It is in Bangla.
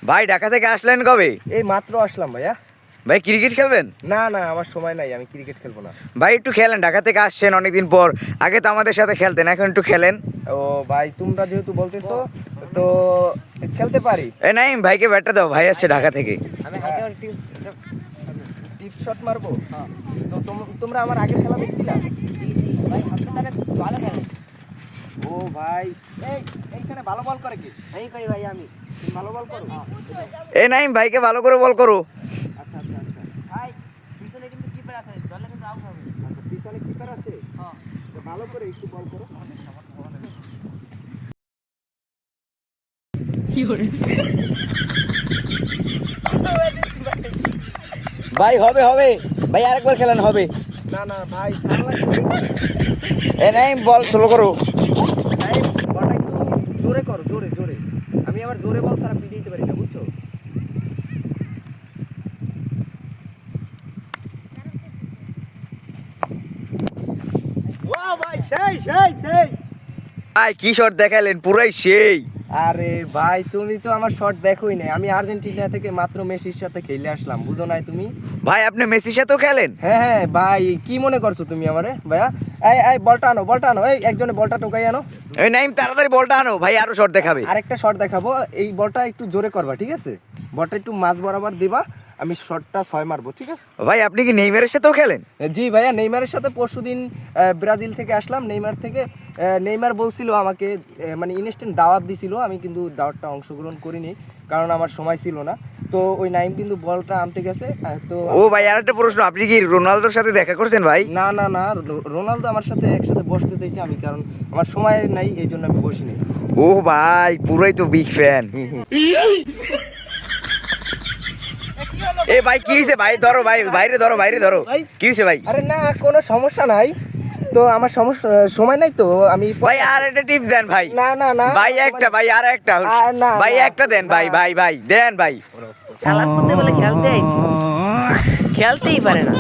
ভাই ঢাকা থেকে আসলেন কবে? এই মাত্র আসলাম ভাইয়া। ভাই ক্রিকেট খেলবেন? না না, আমার সময় নাই, আমি ক্রিকেট খেলবো না। ভাই একটু খেলেন, ঢাকা থেকে আসছেন অনেকদিন পর। আগে তো আমাদের সাথে খেলতেন, এখন একটু খেলেন। ও ভাই, তোমরা যেহেতু বলতেছো তো খেলতে পারি। এ নাই ভাইকে ব্যাটটা দাও, ভাই আসছে ঢাকা থেকে। আমি টিপ শট মারবো। তো তোমরা আমার আগের খেলা দেখছিলা? ভাই আপনারা ভালো খেলেন। ও ভাই, এইখানে ভালো বল করে কি? এই কই ভাই, আমি ভালো বল করো। এ নাই ভাইকে ভালো করে বল করো। আচ্ছা আচ্ছা আচ্ছা ভাই, পিছনে কিন্তু কিপার আছে, দলে কিন্তু আউট হবে। আচ্ছা, পিছনে কিপার আছে। হ্যাঁ, তো ভালো করে একটু বল করো। ভাই হবে হবে, ভাই আরেকবার খেলেন হবে। না না ভাই, সার লাগবে। এ নাই বল স্লো করো। ভাই বলটা একটু জোরে করো, জোরে জোরে। আমি আবার জোরে বল সারা পিটিয়ে দিতে পারি না, বুঝছো? ওয়া ভাই, সেই সেই সেই। ভাই কি শট দেখালেন, পুরাই সেই। আরে ভাই, তুমি তো আমার শট দেখোই না। আমি আর্জেন্টিনা থেকে মাত্র মেসির সাথে খেলে আসলাম, বুঝো নাই তুমি? ভাই আপনি মেসির সাথেও খেলেন? হ্যাঁ হ্যাঁ ভাই, কি মনে করছো তুমি আমারে ভাইয়া? এই এই বলটা আনো, বলটা আনো। এই একজনে বলটা টোকাই আনো। এই নাইম তাড়াতাড়ি বলটা আনো, ভাই আরো শট দেখাবে। আরেকটা শট দেখাবো, এই বলটা একটু জোরে করবা, ঠিক আছে? বলটা একটু মাঝ বরাবর দিবা, আমি শটটা 6 মারবো, ঠিক আছে? ভাই আপনি কি নেইমারের সাথেও খেলেন? জি ভাইয়া, নেইমারের সাথে পরশুদিন ব্রাজিল থেকে আসলাম। নেইমার বলছিল আমাকে, মানে ইনস্ট্যান্ট দাওয়াত দিছিল, আমি কিন্তু দাওয়াতটা অংশগ্রহণ করিনি, কারণ আমার সময় ছিল না। তো ওই নাইম কিন্তু বলটা আনতে গেছে। তো ও ভাই আর একটা প্রশ্ন, আপনি কি রোনালদোর সাথে দেখা করছেন ভাই? না না না, রোনালদো আমার সাথে একসাথে বসতে চাইছে, আমি কারণ আমার সময় নাই, এই জন্য আমি বসিনি। ও ভাই পুরাই তো বিগ ফ্যান। এ ভাই কি হয়েছে ভাই, ধরো ভাই, বাইরে ধরো, বাইরে ধরো। কি হয়েছে ভাই? আরে না, কোনো সমস্যা নাই তো, আমার সমস্যা সময় নাই তো আমি। ভাই আর একটা টিপস দেন ভাই। না না না ভাই একটা, ভাই আর একটা, না, ভাই একটা দেন ভাই, ভাই ভাই দেন ভাই। খেলার মধ্যে বলে খেলতে আইছি, খেলতেই পারে না।